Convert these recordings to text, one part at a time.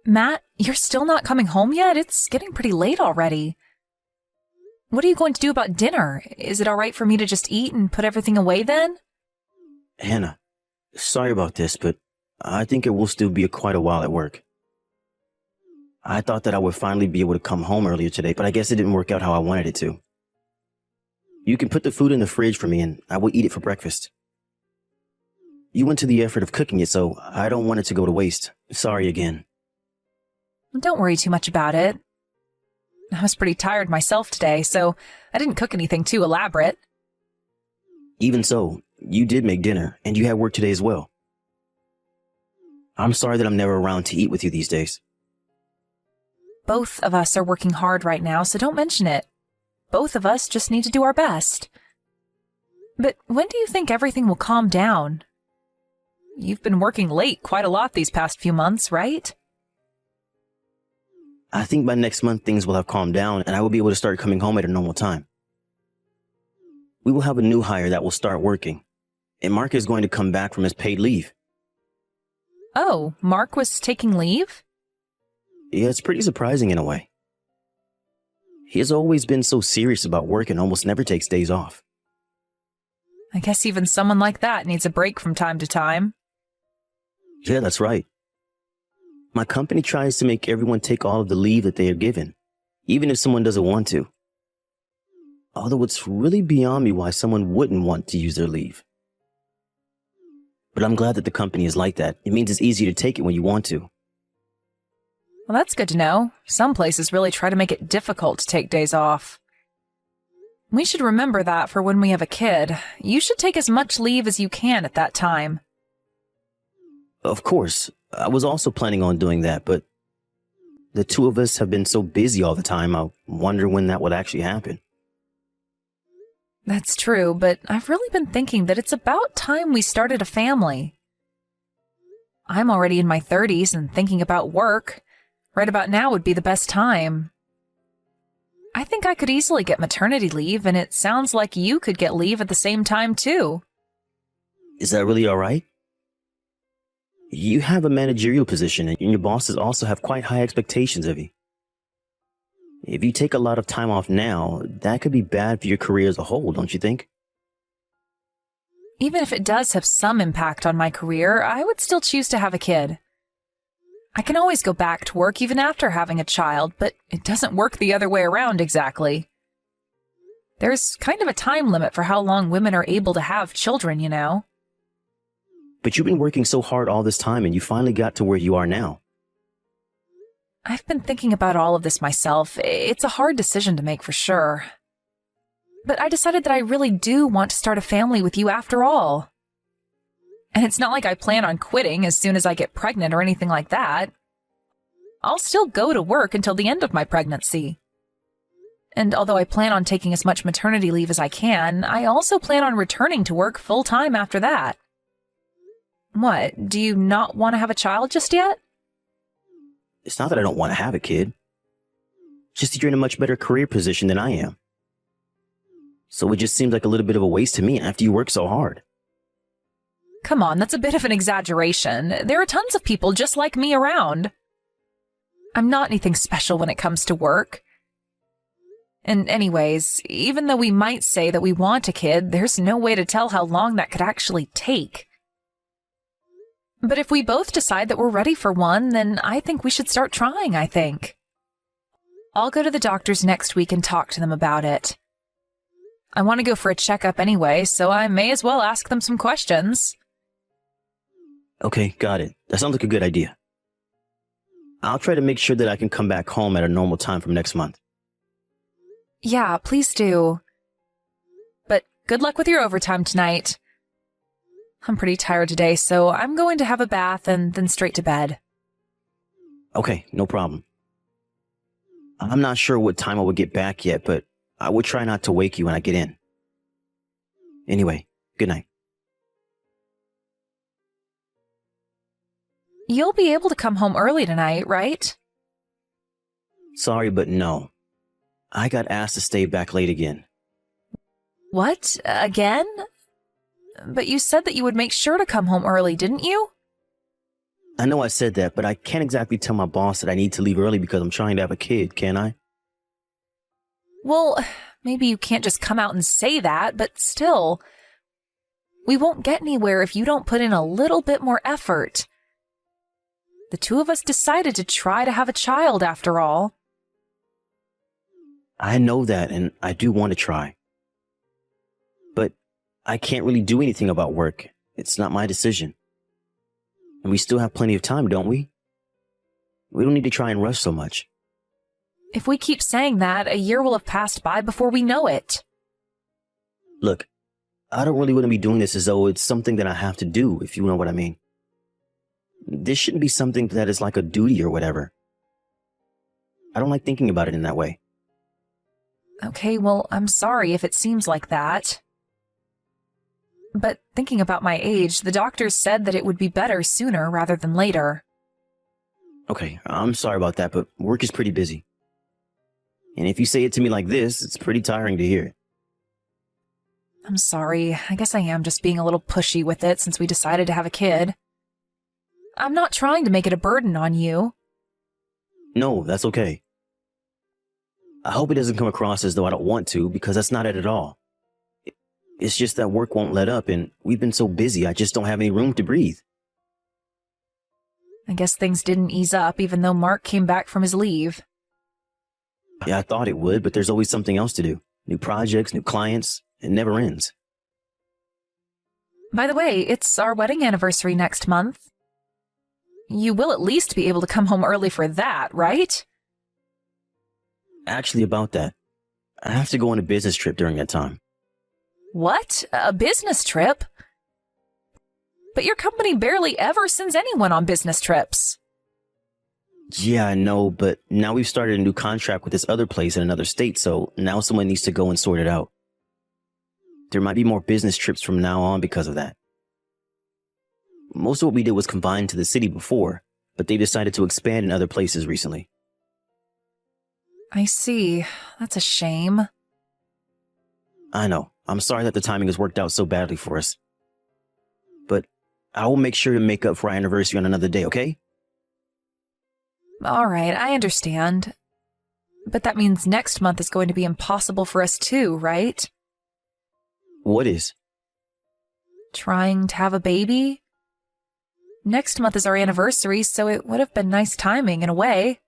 Matt, you're still not coming home yet? It's getting pretty late already. What are you going to do about dinner? Is it all right for me to just eat and put everything away then? Hannah, sorry about this, but I think it will still be quite a while at work. I thought that I would finally be able to come home earlier today, but I guess it didn't work out how I wanted it to. You can put the food in the fridge for me and I will eat it for breakfast. You went to the effort of cooking it, so I don't want it to go to waste. Sorry again. Don't worry too much about it. I was pretty tired myself today, so I didn't cook anything too elaborate. Even so, you did make dinner, and you had work today as well. I'm sorry that I'm never around to eat with you these days. Both of us are working hard right now, so don't mention it. Both of us just need to do our best. But when do you think everything will calm down? You've been working late quite a lot these past few months, right? I think by next month things will have calmed down and I will be able to start coming home at a normal time. We will have a new hire that will start working, and Mark is going to come back from his paid leave. Oh, Mark was taking leave? Yeah, it's pretty surprising in a way. He has always been so serious about work and almost never takes days off. I guess even someone like that needs a break from time to time. Yeah, that's right. My company tries to make everyone take all of the leave that they are given, even if someone doesn't want to. Although it's really beyond me why someone wouldn't want to use their leave. But I'm glad that the company is like that. It means it's easy to take it when you want to. Well, that's good to know. Some places really try to make it difficult to take days off. We should remember that for when we have a kid. You should take as much leave as you can at that time. Of course, I was also planning on doing that, but the two of us have been so busy all the time, I wonder when that would actually happen. That's true, but I've really been thinking that it's about time we started a family. I'm already in my 30s and thinking about work. Right about now would be the best time. I think I could easily get maternity leave, and it sounds like you could get leave at the same time, too. Is that really all right? You have a managerial position, and your bosses also have quite high expectations of you. If you take a lot of time off now, that could be bad for your career as a whole, don't you think? Even if it does have some impact on my career, I would still choose to have a kid. I can always go back to work even after having a child, but it doesn't work the other way around exactly. There's kind of a time limit for how long women are able to have children, you know. But you've been working so hard all this time and you finally got to where you are now. I've been thinking about all of this myself. It's a hard decision to make for sure. But I decided that I really do want to start a family with you after all. And it's not like I plan on quitting as soon as I get pregnant or anything like that. I'll still go to work until the end of my pregnancy. And although I plan on taking as much maternity leave as I can, I also plan on returning to work full-time after that. What, do you not want to have a child just yet? It's not that I don't want to have a kid. Just that you're in a much better career position than I am. So it just seems like a little bit of a waste to me after you work so hard. Come on, that's a bit of an exaggeration. There are tons of people just like me around. I'm not anything special when it comes to work. And anyways, even though we might say that we want a kid, there's no way to tell how long that could actually take. But if we both decide that we're ready for one, then I think we should start trying, I think. I'll go to the doctors next week and talk to them about it. I want to go for a checkup anyway, so I may as well ask them some questions. Okay, got it. That sounds like a good idea. I'll try to make sure that I can come back home at a normal time from next month. Yeah, please do. But good luck with your overtime tonight. I'm pretty tired today, so I'm going to have a bath and then straight to bed. Okay, no problem. I'm not sure what time I will get back yet, but I will try not to wake you when I get in. Anyway, good night. You'll be able to come home early tonight, right? Sorry, but no. I got asked to stay back late again. What? Again? But you said that you would make sure to come home early, didn't you? I know I said that, but I can't exactly tell my boss that I need to leave early because I'm trying to have a kid, can I? Well, maybe you can't just come out and say that, but still, we won't get anywhere if you don't put in a little bit more effort. The two of us decided to try to have a child after all. I know that, and I do want to try. But I can't really do anything about work. It's not my decision. And we still have plenty of time, don't we? We don't need to try and rush so much. If we keep saying that, a year will have passed by before we know it. Look, I don't really want to be doing this as though it's something that I have to do, if you know what I mean. This shouldn't be something that is like a duty or whatever. I don't like thinking about it in that way. Okay, well, I'm sorry if it seems like that. But thinking about my age, the doctors said that it would be better sooner rather than later. Okay, I'm sorry about that, but work is pretty busy. And if you say it to me like this, it's pretty tiring to hear. I'm sorry. I guess I am just being a little pushy with it since we decided to have a kid. I'm not trying to make it a burden on you. No, that's okay. I hope it doesn't come across as though I don't want to, because that's not it at all. It's just that work won't let up, and we've been so busy I just don't have any room to breathe. I guess things didn't ease up even though Mark came back from his leave. Yeah, I thought it would, but there's always something else to do. New projects, new clients. It never ends. By the way, it's our wedding anniversary next month. You will at least be able to come home early for that, right? Actually, about that, I have to go on a business trip during that time. What? A business trip? But your company barely ever sends anyone on business trips. Yeah, I know, but now we've started a new contract with this other place in another state, so now someone needs to go and sort it out. There might be more business trips from now on because of that. Most of what we did was confined to the city before, but they decided to expand in other places recently. I see. That's a shame. I know. I'm sorry that the timing has worked out so badly for us. But I will make sure to make up for our anniversary on another day, okay? All right, I understand. But that means next month is going to be impossible for us too, right? What is? Trying to have a baby? Next month is our anniversary, so it would have been nice timing in a way.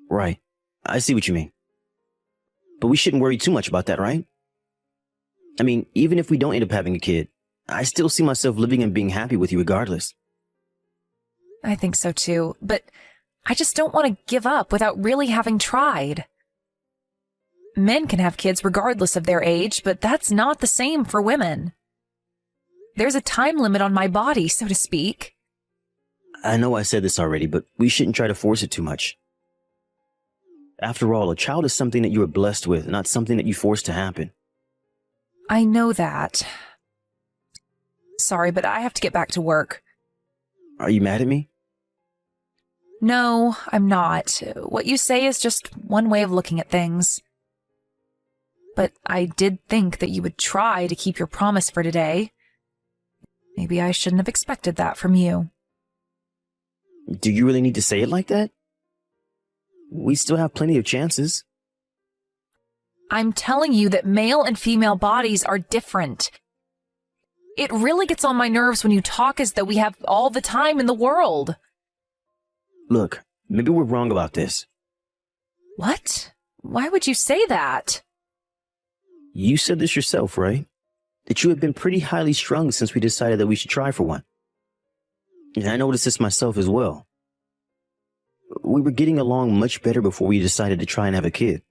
Right. I see what you mean. But we shouldn't worry too much about that, right? I mean, even if we don't end up having a kid, I still see myself living and being happy with you regardless. I think so too, but I just don't want to give up without really having tried. Men can have kids regardless of their age, but that's not the same for women. There's a time limit on my body, so to speak. I know I said this already, but we shouldn't try to force it too much. After all, a child is something that you are blessed with, not something that you force to happen. I know that. Sorry, but I have to get back to work. Are you mad at me? No, I'm not. What you say is just one way of looking at things. But I did think that you would try to keep your promise for today. Maybe I shouldn't have expected that from you. Do you really need to say it like that? We still have plenty of chances. I'm telling you that male and female bodies are different. It really gets on my nerves when you talk as though we have all the time in the world. Look, maybe we're wrong about this. What? Why would you say that? You said this yourself, right? That you have been pretty highly strung since we decided that we should try for one. And I noticed this myself as well. We were getting along much better before we decided to try and have a kid.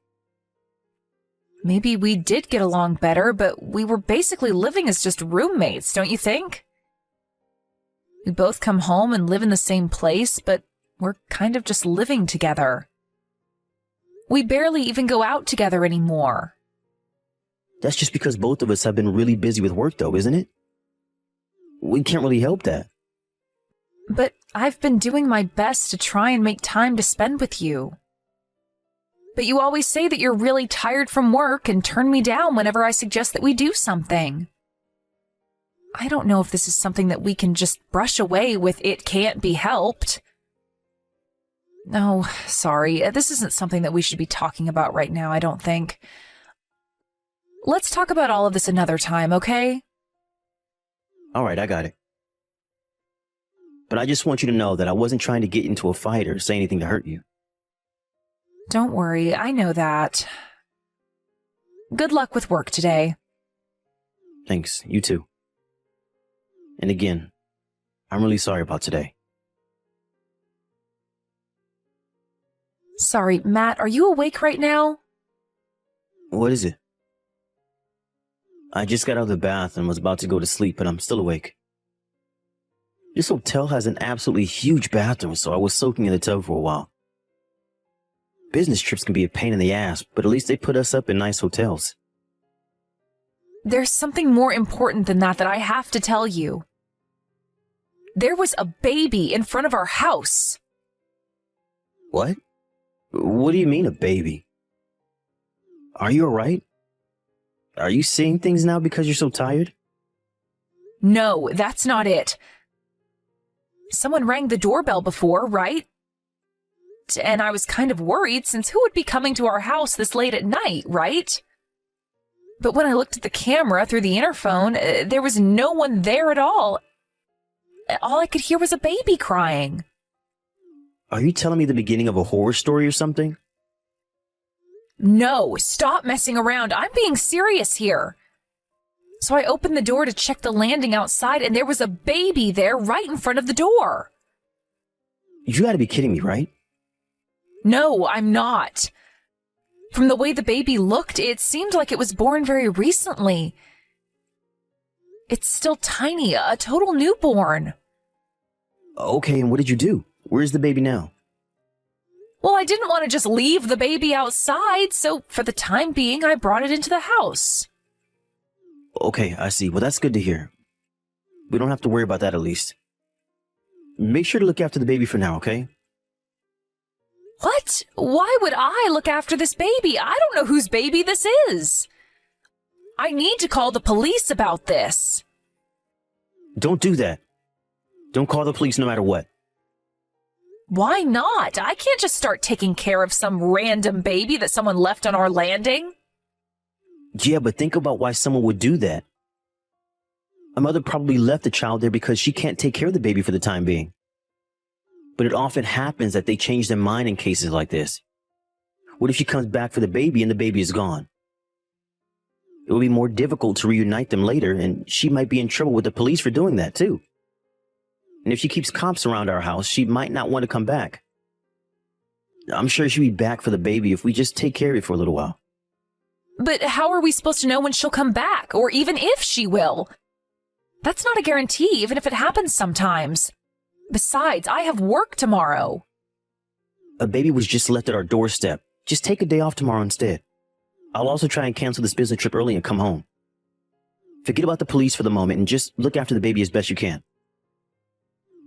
Maybe we did get along better, but we were basically living as just roommates, don't you think? We both come home and live in the same place, but we're kind of just living together. We barely even go out together anymore. That's just because both of us have been really busy with work, though, isn't it? We can't really help that. But I've been doing my best to try and make time to spend with you. But you always say that you're really tired from work and turn me down whenever I suggest that we do something. I don't know if this is something that we can just brush away with "it can't be helped." No, sorry, this isn't something that we should be talking about right now, I don't think. Let's talk about all of this another time, okay? All right, I got it. But I just want you to know that I wasn't trying to get into a fight or say anything to hurt you. Don't worry, I know that. Good luck with work today. Thanks, you too. And again, I'm really sorry about today. Sorry, Matt, are you awake right now? What is it? I just got out of the bath and was about to go to sleep, but I'm still awake. This hotel has an absolutely huge bathroom, so I was soaking in the tub for a while. Business trips can be a pain in the ass, but at least they put us up in nice hotels. There's something more important than that I have to tell you. There was a baby in front of our house. What? What do you mean, a baby? Are you alright? Are you seeing things now because you're so tired? No, that's not it. Someone rang the doorbell before, right? And I was kind of worried, since who would be coming to our house this late at night, right? But when I looked at the camera through the interphone, there was no one there at all. All I could hear was a baby crying. Are you telling me the beginning of a horror story or something? No, stop messing around. I'm being serious here. So I opened the door to check the landing outside, and there was a baby there right in front of the door. You gotta be kidding me, right? No, I'm not. From the way the baby looked, it seemed like it was born very recently. It's still tiny, a total newborn. Okay, and what did you do? Where's the baby now? Well, I didn't want to just leave the baby outside, so for the time being, I brought it into the house. Okay, I see. Well, that's good to hear. We don't have to worry about that at least. Make sure to look after the baby for now, okay? What? Why would I look after this baby? I don't know whose baby this is. I need to call the police about this. Don't do that. Don't call the police no matter what. Why not? I can't just start taking care of some random baby that someone left on our landing. Yeah, but think about why someone would do that. A mother probably left the child there because she can't take care of the baby for the time being. But it often happens that they change their mind in cases like this. What if she comes back for the baby and the baby is gone? It will be more difficult to reunite them later, and she might be in trouble with the police for doing that too. And if she keeps cops around our house, she might not want to come back. I'm sure she'll be back for the baby if we just take care of it for a little while. But how are we supposed to know when she'll come back, or even if she will? That's not a guarantee, even if it happens sometimes. Besides, I have work tomorrow. A baby was just left at our doorstep. Just take a day off tomorrow instead. I'll also try and cancel this business trip early and come home. Forget about the police for the moment and just look after the baby as best you can.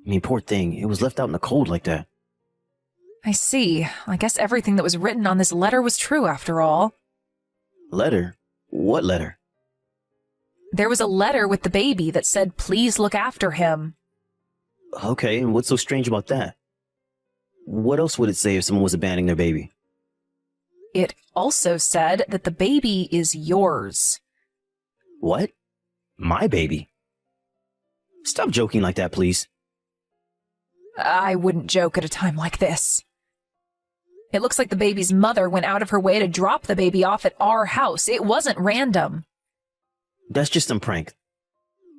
I mean, poor thing. It was left out in the cold like that. I see. I guess everything that was written on this letter was true after all. Letter? What letter? There was a letter with the baby that said, "Please look after him." Okay, and what's so strange about that? What else would it say if someone was abandoning their baby? It also said that the baby is yours. What? My baby? Stop joking like that, please. I wouldn't joke at a time like this. It looks like the baby's mother went out of her way to drop the baby off at our house. It wasn't random. That's just some prank.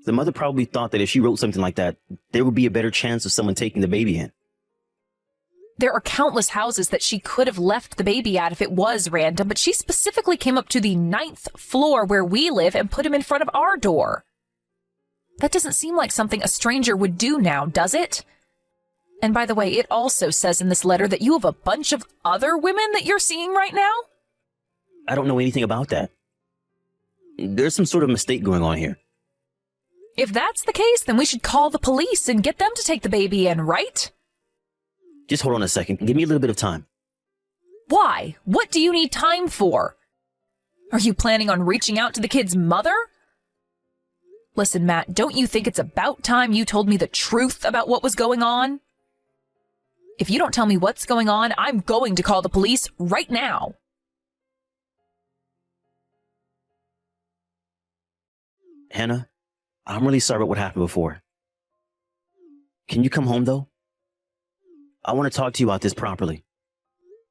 The mother probably thought that if she wrote something like that, there would be a better chance of someone taking the baby in. There are countless houses that she could have left the baby at if it was random, but she specifically came up to the 9th floor where we live and put him in front of our door. That doesn't seem like something a stranger would do now, does it? And by the way, it also says in this letter that you have a bunch of other women that you're seeing right now? I don't know anything about that. There's some sort of mistake going on here. If that's the case, then we should call the police and get them to take the baby in, right? Just hold on a second. Give me a little bit of time. Why? What do you need time for? Are you planning on reaching out to the kid's mother? Listen, Matt, don't you think it's about time you told me the truth about what was going on? If you don't tell me what's going on, I'm going to call the police right now. Hannah, I'm really sorry about what happened before. Can you come home, though? I want to talk to you about this properly.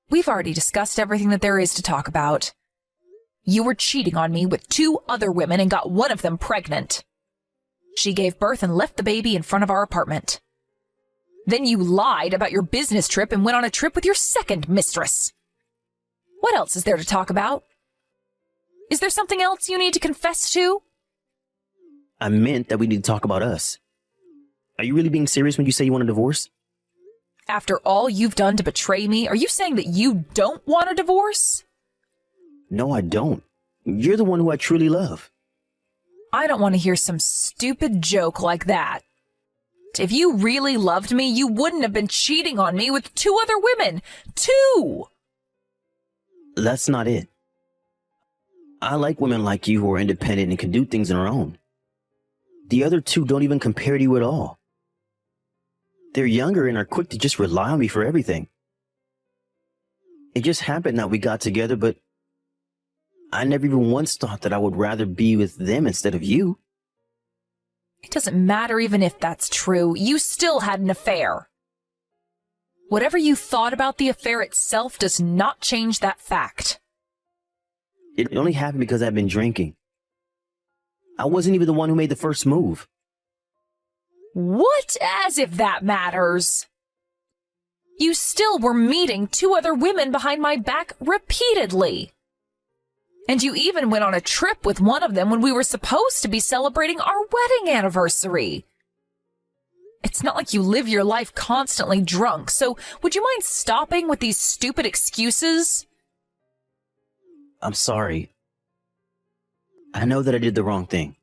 We've already discussed everything that there is to talk about. You were cheating on me with 2 other women and got one of them pregnant. She gave birth and left the baby in front of our apartment. Then you lied about your business trip and went on a trip with your second mistress. What else is there to talk about? Is there something else you need to confess to? I meant that we need to talk about us. Are you really being serious when you say you want a divorce? After all you've done to betray me, are you saying that you don't want a divorce? No, I don't. You're the one who I truly love. I don't want to hear some stupid joke like that. If you really loved me, you wouldn't have been cheating on me with 2 other women. 2! That's not it. I like women like you who are independent and can do things on their own. The other 2 don't even compare to you at all. They're younger and are quick to just rely on me for everything. It just happened that we got together, but I never even once thought that I would rather be with them instead of you. It doesn't matter even if that's true. You still had an affair. Whatever you thought about the affair itself does not change that fact. It only happened because I've been drinking. I wasn't even the one who made the first move. What? As if that matters. You still were meeting 2 other women behind my back repeatedly. And you even went on a trip with one of them when we were supposed to be celebrating our wedding anniversary. It's not like you live your life constantly drunk, so would you mind stopping with these stupid excuses? I'm sorry. I know that I did the wrong thing.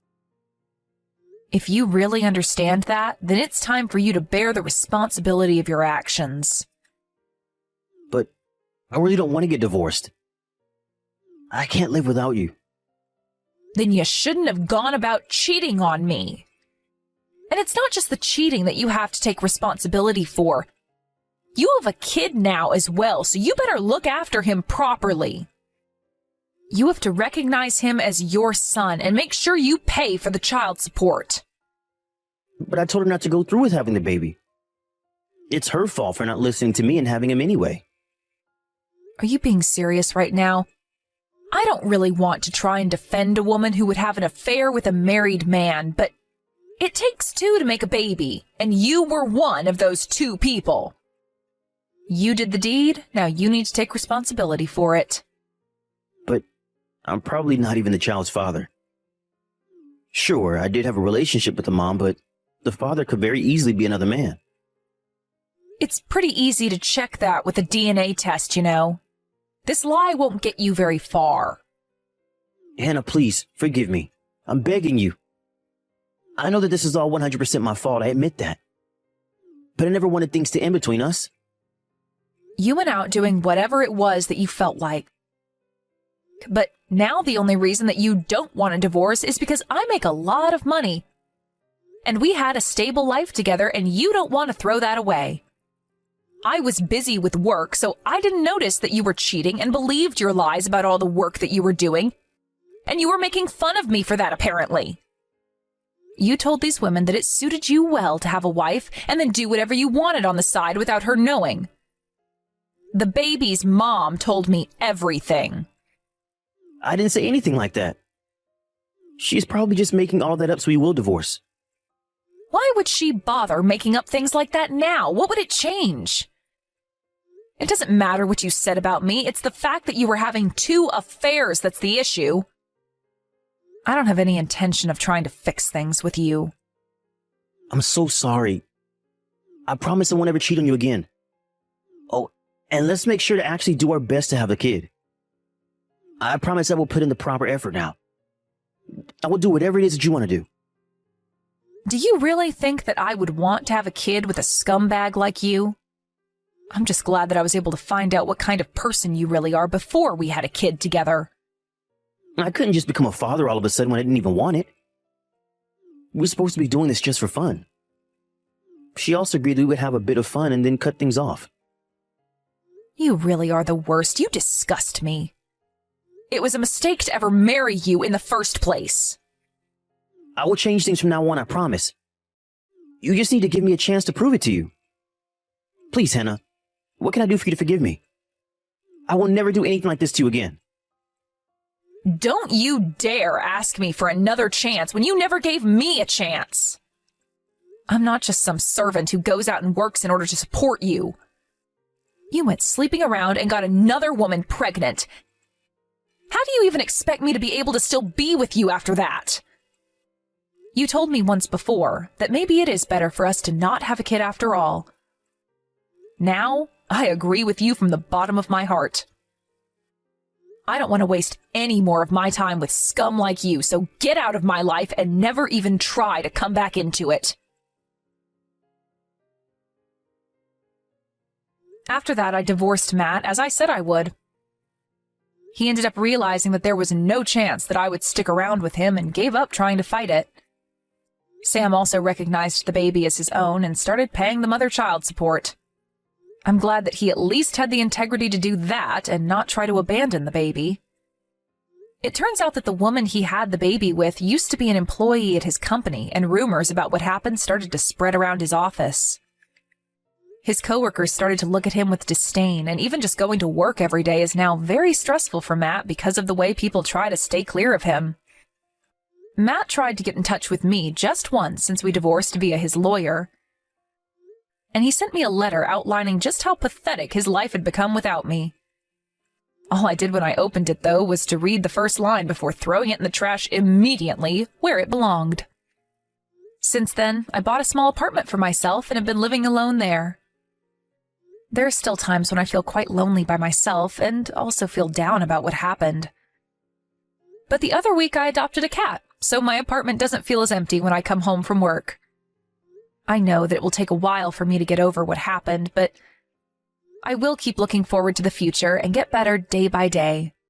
If you really understand that, then it's time for you to bear the responsibility of your actions. But I really don't want to get divorced. I can't live without you. Then you shouldn't have gone about cheating on me. And it's not just the cheating that you have to take responsibility for. You have a kid now as well, so you better look after him properly. You have to recognize him as your son and make sure you pay for the child support. But I told her not to go through with having the baby. It's her fault for not listening to me and having him anyway. Are you being serious right now? I don't really want to try and defend a woman who would have an affair with a married man, but it takes 2 to make a baby, and you were one of those 2 people. You did the deed, now you need to take responsibility for it. But I'm probably not even the child's father. Sure, I did have a relationship with the mom, but the father could very easily be another man. It's pretty easy to check that with a DNA test, you know. This lie won't get you very far. Hannah, please, forgive me. I'm begging you. I know that this is all 100% my fault, I admit that. But I never wanted things to end between us. You went out doing whatever it was that you felt like. But now the only reason that you don't want a divorce is because I make a lot of money. And we had a stable life together, and you don't want to throw that away. I was busy with work, so I didn't notice that you were cheating and believed your lies about all the work that you were doing. And you were making fun of me for that, apparently. You told these women that it suited you well to have a wife and then do whatever you wanted on the side without her knowing. The baby's mom told me everything. I didn't say anything like that. She's probably just making all that up so we will divorce. Why would she bother making up things like that now? What would it change? It doesn't matter what you said about me. It's the fact that you were having 2 affairs that's the issue. I don't have any intention of trying to fix things with you. I'm so sorry. I promise I won't ever cheat on you again. Oh, and let's make sure to actually do our best to have a kid. I promise I will put in the proper effort now. I will do whatever it is that you want to do. Do you really think that I would want to have a kid with a scumbag like you? I'm just glad that I was able to find out what kind of person you really are before we had a kid together. I couldn't just become a father all of a sudden when I didn't even want it. We're supposed to be doing this just for fun. She also agreed we would have a bit of fun and then cut things off. You really are the worst. You disgust me. It was a mistake to ever marry you in the first place. I will change things from now on, I promise. You just need to give me a chance to prove it to you. Please, Hannah, what can I do for you to forgive me? I will never do anything like this to you again. Don't you dare ask me for another chance when you never gave me a chance. I'm not just some servant who goes out and works in order to support you. You went sleeping around and got another woman pregnant. How do you even expect me to be able to still be with you after that? You told me once before that maybe it is better for us to not have a kid after all. Now, I agree with you from the bottom of my heart. I don't want to waste any more of my time with scum like you, so get out of my life and never even try to come back into it. After that, I divorced Matt, as I said I would. He ended up realizing that there was no chance that I would stick around with him and gave up trying to fight it. Sam also recognized the baby as his own and started paying the mother child support. I'm glad that he at least had the integrity to do that and not try to abandon the baby. It turns out that the woman he had the baby with used to be an employee at his company, and rumors about what happened started to spread around his office. His coworkers started to look at him with disdain, and even just going to work every day is now very stressful for Matt because of the way people try to stay clear of him. Matt tried to get in touch with me just once since we divorced via his lawyer, and he sent me a letter outlining just how pathetic his life had become without me. All I did when I opened it, though, was to read the first line before throwing it in the trash immediately where it belonged. Since then, I bought a small apartment for myself and have been living alone there. There are still times when I feel quite lonely by myself and also feel down about what happened. But the other week I adopted a cat, so my apartment doesn't feel as empty when I come home from work. I know that it will take a while for me to get over what happened, but I will keep looking forward to the future and get better day by day.